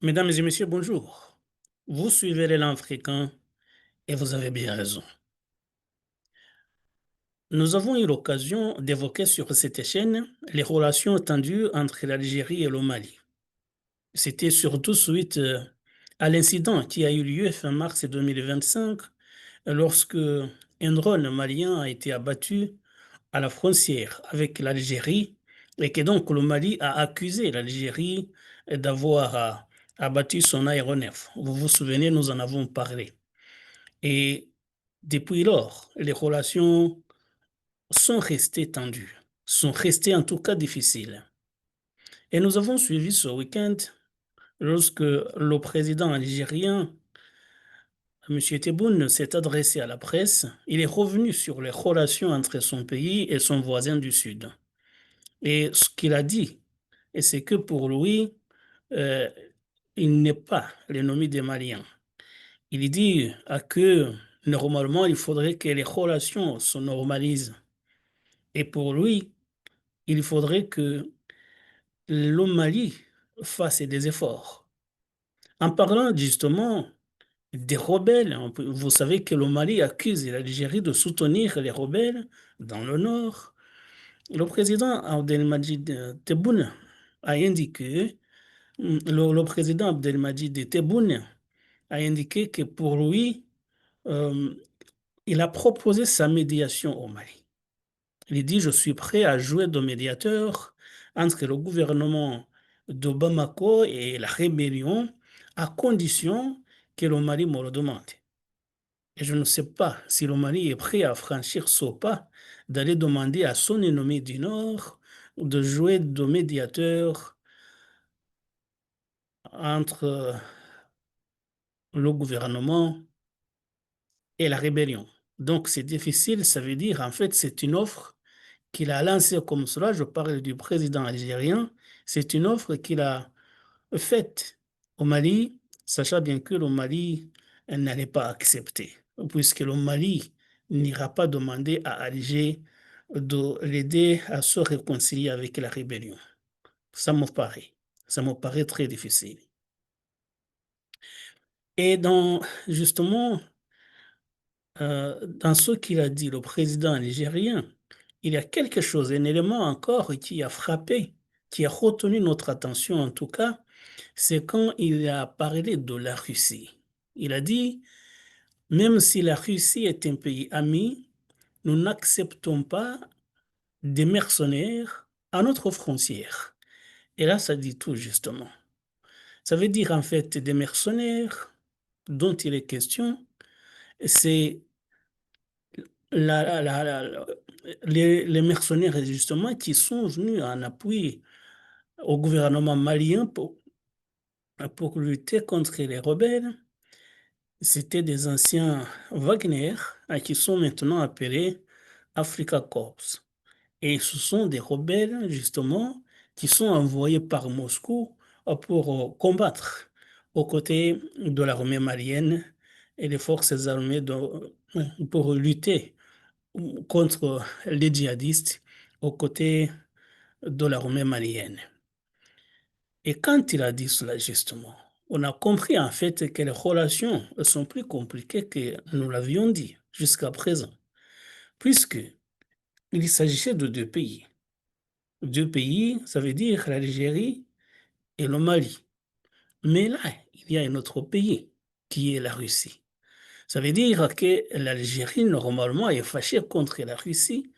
Mesdames et messieurs, bonjour. Vous suivez l'élan africain et vous avez bien raison. Nous avons eu l'occasion d'évoquer sur cette chaîne les relations tendues entre l'Algérie et le Mali. C'était surtout suite à l'incident qui a eu lieu fin mars 2025 lorsque un drone malien a été abattu à la frontière avec l'Algérie et que donc le Mali a accusé l'Algérie d'avoir abattu son aéronef. Vous vous souvenez, nous en avons parlé. Et depuis lors, les relations sont restées tendues, sont restées en tout cas difficiles. Et nous avons suivi ce week-end lorsque le président algérien, M. Tebboune, s'est adressé à la presse. Il est revenu sur les relations entre son pays et son voisin du Sud. Et ce qu'il a dit, et c'est que pour lui, euh, il n'est pas l'ennemi des Maliens. Il dit que normalement, il faudrait que les relations se normalisent. Et pour lui, il faudrait que le Mali fasse des efforts. En parlant justement des rebelles, vous savez que le Mali accuse l'Algérie de soutenir les rebelles dans le nord. Le président Abdelmadjid Tebboune a indiqué, le président Abdelmadjid Tebboune a indiqué que pour lui, euh, il a proposé sa médiation au Mali. Il dit, je suis prêt à jouer de médiateur entre le gouvernement de Bamako et la rébellion à condition que le Mali me le demande. Et je ne sais pas si le Mali est prêt à franchir ce pas d'aller demander à son ennemi du Nord de jouer de médiateur entre le gouvernement et la rébellion. Donc c'est difficile, ça veut dire en fait c'est une offre qu'il a lancée comme cela, je parle du président algérien, c'est une offre qu'il a faite au Mali, sachant bien que le Mali n'allait pas accepter, puisque le Mali n'ira pas demander à Alger de l'aider à se réconcilier avec la rébellion. Ça me paraît, ça me paraît très difficile. Et dans, justement, dans ce qu'il a dit, le président algérien, il y a quelque chose, un élément encore qui a frappé, qui a retenu notre attention en tout cas, c'est quand il a parlé de la Russie. Il a dit, même si la Russie est un pays ami, nous n'acceptons pas des mercenaires à notre frontière. Et là, ça dit tout justement. Ça veut dire en fait des mercenaires dont il est question, c'est les mercenaires justement qui sont venus en appui au gouvernement malien pour lutter contre les rebelles. C'était des anciens Wagner qui sont maintenant appelés Africa Corps. Et ce sont des rebelles justement qui sont envoyés par Moscou pour combattre aux côtés de l'armée malienne et des forces armées pour lutter contre les djihadistes aux côtés de l'armée malienne. Et quand il a dit cela, justement, on a compris en fait que les relations sont plus compliquées que nous l'avions dit jusqu'à présent, puisque il s'agissait de deux pays. Deux pays, ça veut dire l'Algérie et le Mali. Mais là, il y a un autre pays qui est la Russie. Ça veut dire que l'Algérie, normalement, est fâchée contre la Russie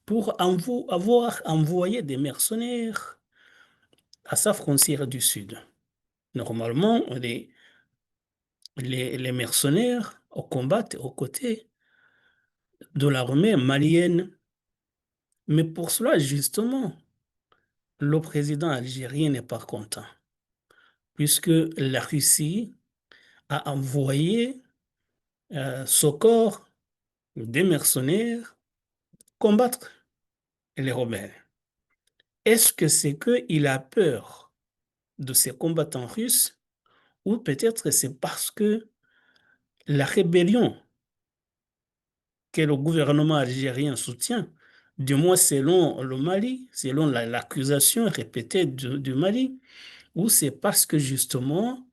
pour avoir envoyé des mercenaires à sa frontière du Sud. Normalement, les mercenaires combattent aux côtés de l'armée malienne. Mais pour cela, justement, le président algérien n'est pas content, puisque la Russie a envoyé ce corps des mercenaires combattre les rebelles. Est-ce que c'est qu'il a peur de ces combattants russes ou peut-être c'est parce que la rébellion que le gouvernement algérien soutient, du moins selon le Mali, selon l'accusation répétée du Mali, ou c'est parce que justement,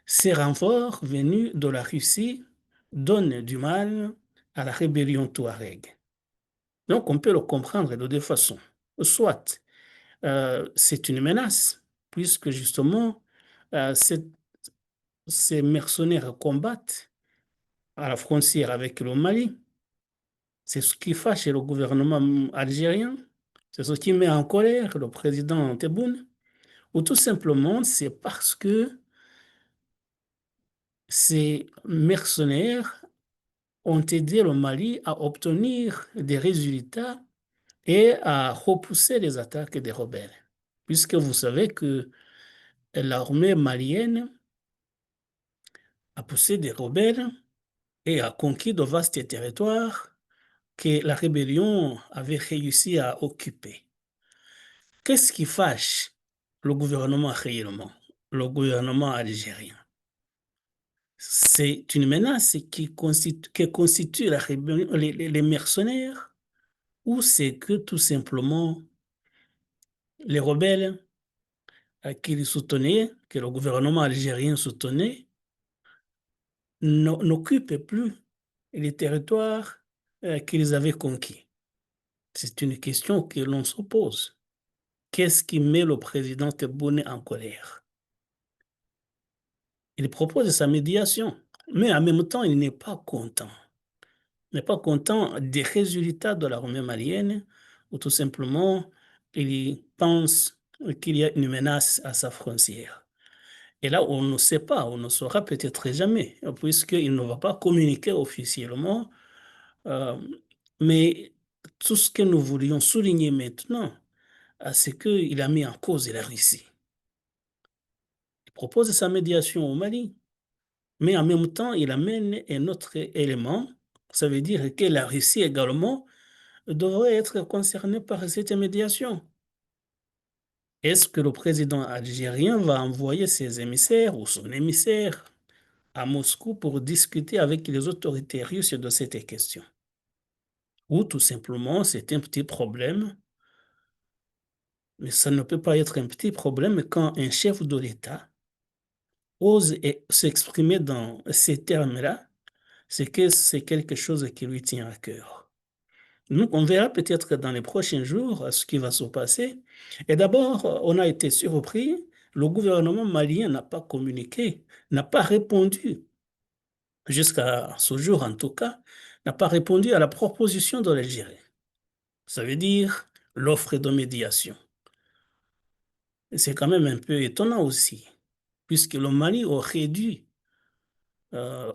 ces renforts venus de la Russie donnent du mal à la rébellion touareg. Donc, on peut le comprendre de deux façons. Soit c'est une menace, puisque justement, euh, ces, ces mercenaires combattent à la frontière avec le Mali. C'est ce qui fâche le gouvernement algérien, c'est ce qui met en colère le président Tebboune, ou tout simplement c'est parce que ces mercenaires ont aidé le Mali à obtenir des résultats et à repousser les attaques des rebelles. Puisque vous savez que l'armée malienne a poussé des rebelles et a conquis de vastes territoires que la rébellion avait réussi à occuper. Qu'est-ce qui fâche le gouvernement réellement, le gouvernement algérien? C'est une menace qui constitue la rébellion, les mercenaires, ou c'est que tout simplement les rebelles qu'ils soutenaient, que le gouvernement algérien soutenait, n'occupent plus les territoires qu'ils avaient conquis. C'est une question que l'on se pose. Qu'est-ce qui met le président Tebboune en colère? Il propose sa médiation, mais en même temps, il n'est pas content. Il n'est pas content des résultats de l'armée malienne, ou tout simplement, il pense qu'il y a une menace à sa frontière. Et là, on ne sait pas, on ne saura peut-être jamais, puisqu'il ne va pas communiquer officiellement. euh, mais tout ce que nous voulions souligner maintenant, c'est qu'il a mis en cause la Russie. Il propose sa médiation au Mali, mais en même temps, il amène un autre élément. Ça veut dire que la Russie également devrait être concernée par cette médiation. Est-ce que le président algérien va envoyer ses émissaires ou son émissaire à Moscou pour discuter avec les autorités russes de cette question? Ou tout simplement, c'est un petit problème, mais ça ne peut pas être un petit problème quand un chef de l'État ose s'exprimer dans ces termes-là, c'est que c'est quelque chose qui lui tient à cœur. Donc, on verra peut-être dans les prochains jours ce qui va se passer. Et d'abord, on a été surpris, le gouvernement malien n'a pas communiqué, n'a pas répondu, jusqu'à ce jour en tout cas, n'a pas répondu à la proposition de l'Algérie. Ça veut dire l'offre de médiation. C'est quand même un peu étonnant aussi, puisque le Mali aurait dû euh,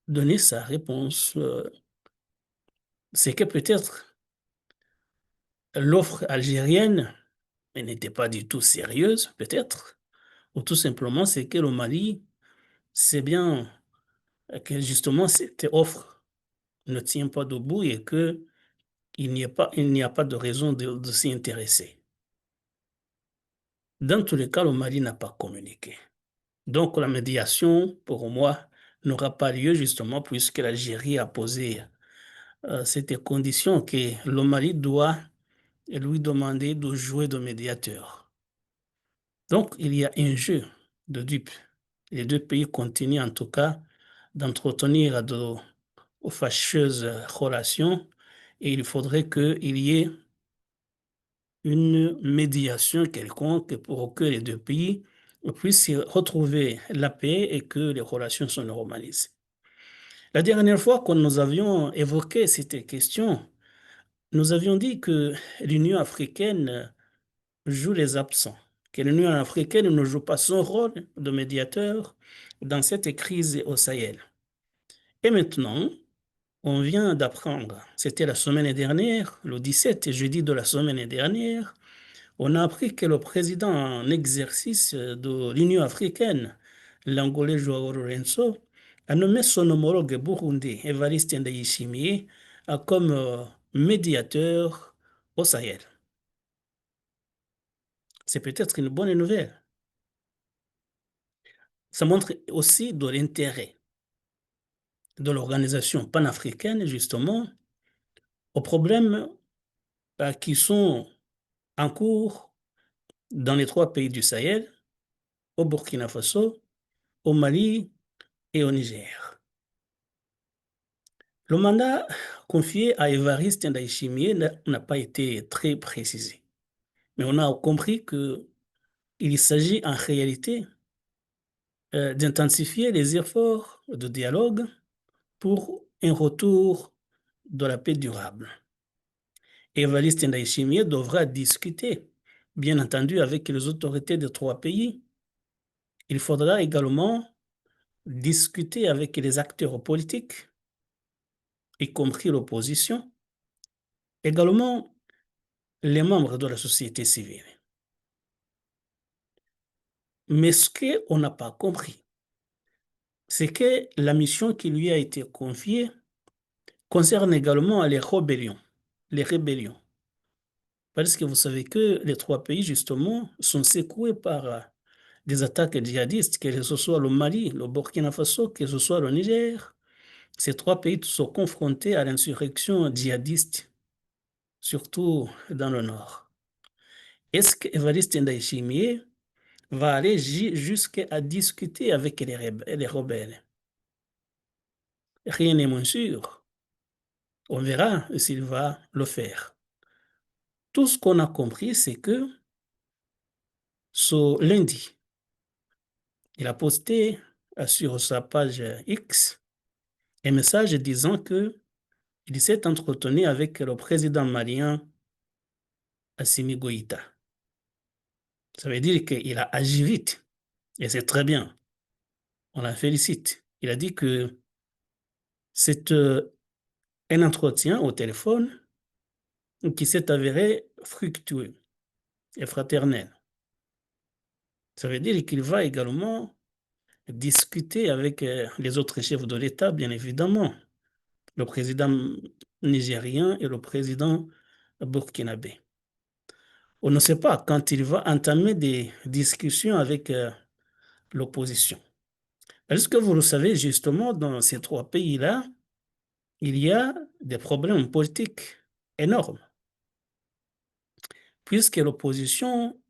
donner sa réponse. C'est que peut-être l'offre algérienne n'était pas du tout sérieuse, peut-être, ou tout simplement c'est que le Mali sait bien que justement cette offre ne tient pas debout et que il n'y a pas de raison de s'y intéresser. Dans tous les cas, le Mali n'a pas communiqué. Donc la médiation, pour moi, n'aura pas lieu justement puisque l'Algérie a posé cette condition que le Mali doit lui demander de jouer de médiateur. Donc il y a un jeu de dupes. Les deux pays continuent en tout cas d'entretenir de fâcheuses relations et il faudrait qu'il y ait une médiation quelconque pour que les deux pays puissent retrouver la paix et que les relations se normalisent. La dernière fois que nous avions évoqué cette question, nous avions dit que l'Union africaine joue les absents, que l'Union africaine ne joue pas son rôle de médiateur dans cette crise au Sahel. Et maintenant, on vient d'apprendre, c'était la semaine dernière, le 17 jeudi de la semaine dernière, on a appris que le président en exercice de l'Union africaine, l'Angolais Joao Lourenço, a nommé son homologue burundais, Evariste Ndayishimiye, comme médiateur au Sahel. C'est peut-être une bonne nouvelle. Ça montre aussi de l'intérêt de l'organisation panafricaine, justement, aux problèmes qui sont en cours dans les trois pays du Sahel, au Burkina Faso, au Mali et au Niger. Le mandat confié à Évariste Ndayishimiye n'a pas été très précisé, mais on a compris qu'il s'agit en réalité d'intensifier les efforts de dialogue pour un retour de la paix durable. Évariste Ndayishimiye devra discuter, bien entendu, avec les autorités des trois pays. Il faudra également discuter avec les acteurs politiques, y compris l'opposition, également les membres de la société civile. Mais ce qu'on n'a pas compris, c'est que la mission qui lui a été confiée concerne également les rébellions. Les rébellions. Parce que vous savez que les trois pays, justement, sont secoués par des attaques djihadistes, que ce soit le Mali, le Burkina Faso, que ce soit le Niger. Ces trois pays sont confrontés à l'insurrection djihadiste, surtout dans le nord. Est-ce qu'Evariste Ndayishimiye va aller jusqu'à discuter avec les rebelles? Rien n'est moins sûr. On verra s'il va le faire. Tout ce qu'on a compris, c'est que ce lundi, il a posté sur sa page X un message disant qu'il s'est entretenu avec le président malien Assimi Goïta. Ça veut dire qu'il a agi vite et c'est très bien. On la félicite. Il a dit que c'est un entretien au téléphone qui s'est avéré fructueux et fraternel. Ça veut dire qu'il va également discuter avec les autres chefs de l'État, bien évidemment, le président nigérien et le président burkinabé. On ne sait pas quand il va entamer des discussions avec l'opposition. Est-ce que vous le savez, justement, dans ces trois pays-là, il y a des problèmes politiques énormes, puisque l'opposition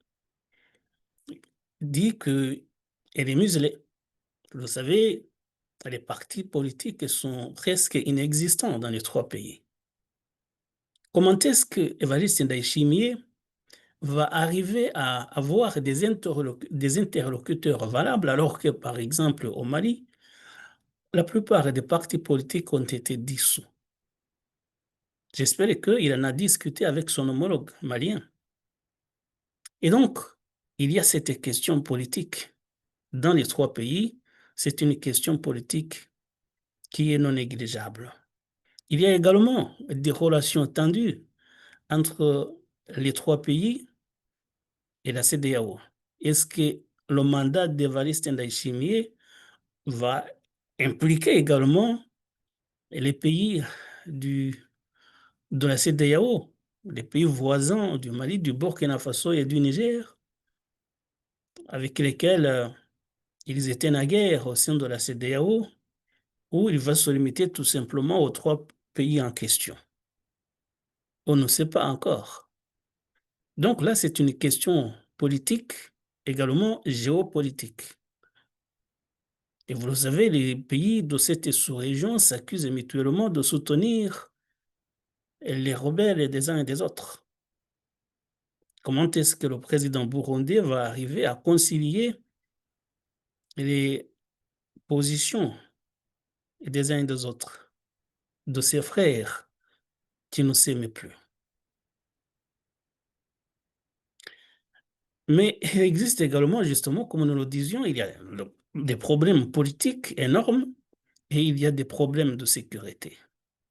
dit qu'elle est muselée. Vous savez, les partis politiques sont presque inexistants dans les trois pays. Comment est-ce que Évariste Ndayishimiye va arriver à avoir des interlocuteurs valables alors que, par exemple, au Mali, la plupart des partis politiques ont été dissous? J'espère qu'il en a discuté avec son homologue malien. Et donc, il y a cette question politique dans les trois pays. C'est une question politique qui est non négligeable. Il y a également des relations tendues entre les trois pays et la CEDEAO. Est-ce que le mandat d'Évariste Ndayishimiye va impliquer également les pays de la CEDEAO, les pays voisins du Mali, du Burkina Faso et du Niger, avec lesquels ils étaient naguère au sein de la CEDEAO, ou il va se limiter tout simplement aux trois pays en question? On ne sait pas encore. Donc là, c'est une question politique, également géopolitique. Et vous le savez, les pays de cette sous-région s'accusent mutuellement de soutenir les rebelles des uns et des autres. Comment est-ce que le président burundais va arriver à concilier les positions des uns et des autres, de ses frères qui ne s'aiment plus? Mais il existe également, justement, comme nous le disions, il y a des problèmes politiques énormes et il y a des problèmes de sécurité.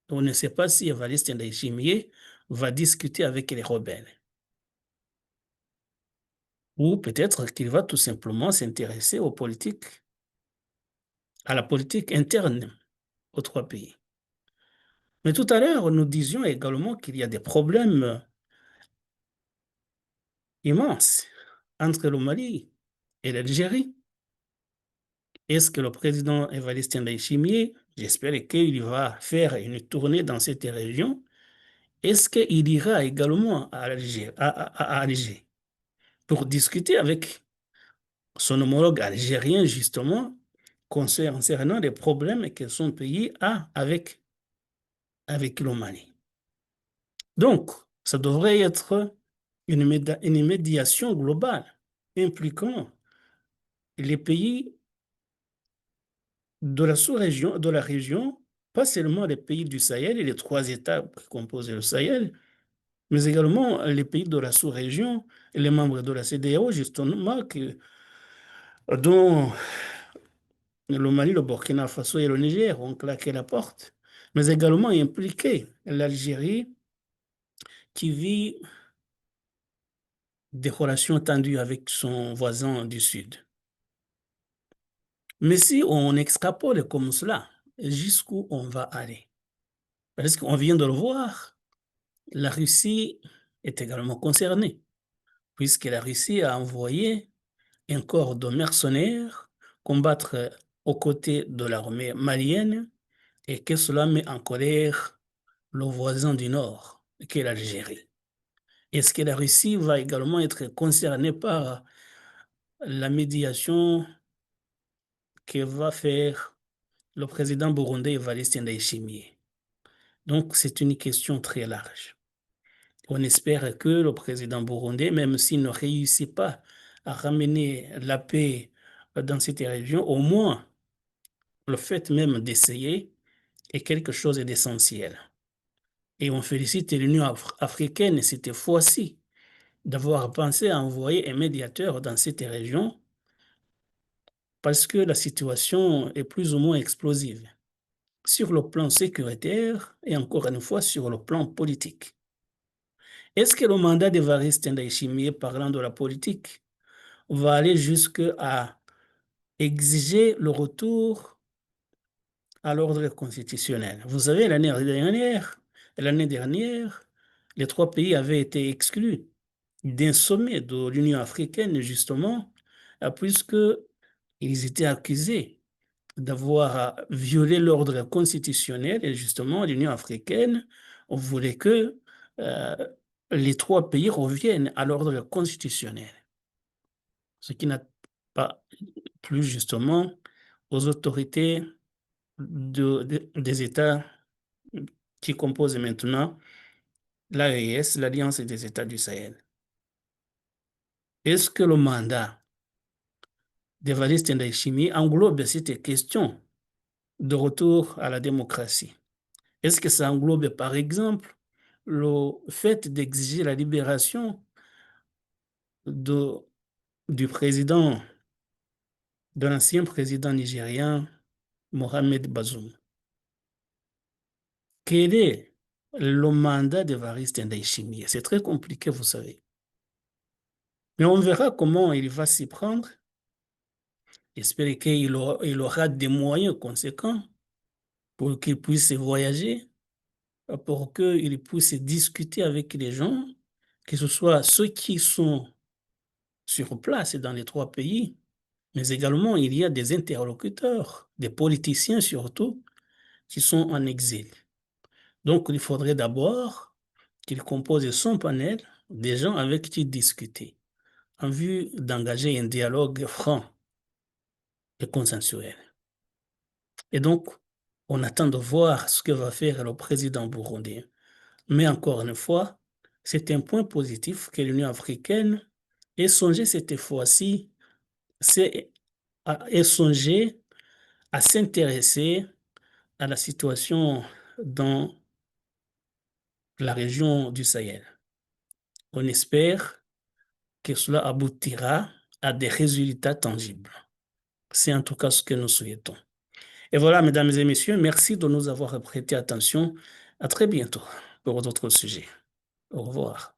On ne sait pas si Evariste Ndayishimiye va discuter avec les rebelles. Ou peut-être qu'il va tout simplement s'intéresser aux politiques, à la politique interne aux trois pays. Mais tout à l'heure, nous disions également qu'il y a des problèmes immenses entre le Mali et l'Algérie. Est-ce que le président Evariste Ndayishimiye, j'espère qu'il va faire une tournée dans cette région, est-ce qu'il ira également à Alger pour discuter avec son homologue algérien, justement, concernant les problèmes que son pays a avec le Mali. Donc, ça devrait être une médiation globale impliquant les pays de la sous-région, de la région, pas seulement les pays du Sahel et les trois États qui composent le Sahel, mais également les pays de la sous-région et les membres de la CEDEAO, justement, dont le Mali, le Burkina Faso et le Niger ont claqué la porte, mais également impliquer l'Algérie qui vit des relations tendues avec son voisin du Sud. Mais si on extrapole comme cela, jusqu'où on va aller? Parce qu'on vient de le voir, la Russie est également concernée, puisque la Russie a envoyé un corps de mercenaires combattre aux côtés de l'armée malienne et que cela met en colère le voisin du Nord, qui est l'Algérie. Est-ce que la Russie va également être concernée par la médiation que va faire le président burundais Evariste Ndayishimiye? Donc, c'est une question très large. On espère que le président burundais, même s'il ne réussit pas à ramener la paix dans cette région, au moins le fait même d'essayer est quelque chose d'essentiel. Et on félicite l'Union africaine cette fois-ci d'avoir pensé à envoyer un médiateur dans cette région parce que la situation est plus ou moins explosive sur le plan sécuritaire et encore une fois sur le plan politique. Est-ce que le mandat d'Evariste Ndayishimiye, parlant de la politique, va aller jusqu'à exiger le retour à l'ordre constitutionnel? Vous savez, l'année dernière, les trois pays avaient été exclus d'un sommet de l'Union africaine, justement, puisqu'ils étaient accusés d'avoir violé l'ordre constitutionnel et justement l'Union africaine voulait que euh, les trois pays reviennent à l'ordre constitutionnel, ce qui n'a pas plu justement aux autorités des États qui composent maintenant l'AES, l'Alliance des États du Sahel. Est-ce que le mandat d'Evariste Ndayishimiye englobe cette question de retour à la démocratie? Est-ce que ça englobe, par exemple, le fait d'exiger la libération de, du président, de l'ancien président nigérien, Mohamed Bazoum? Quel est le mandat d'Evariste Ndayishimiye? C'est très compliqué, vous savez. Mais on verra comment il va s'y prendre. J'espère qu'il aura des moyens conséquents pour qu'il puisse voyager, pour qu'il puisse discuter avec les gens, que ce soit ceux qui sont sur place dans les trois pays, mais également il y a des interlocuteurs, des politiciens surtout, qui sont en exil. Donc il faudrait d'abord qu'il compose son panel des gens avec qui discuter, en vue d'engager un dialogue franc et consensuel. Et donc, on attend de voir ce que va faire le président burundais. Mais encore une fois, c'est un point positif que l'Union africaine ait songé cette fois-ci, ait songé à s'intéresser à la situation dans la région du Sahel. On espère que cela aboutira à des résultats tangibles. C'est en tout cas ce que nous souhaitons. Et voilà, mesdames et messieurs, merci de nous avoir prêté attention. À très bientôt pour d'autres sujets. Au revoir.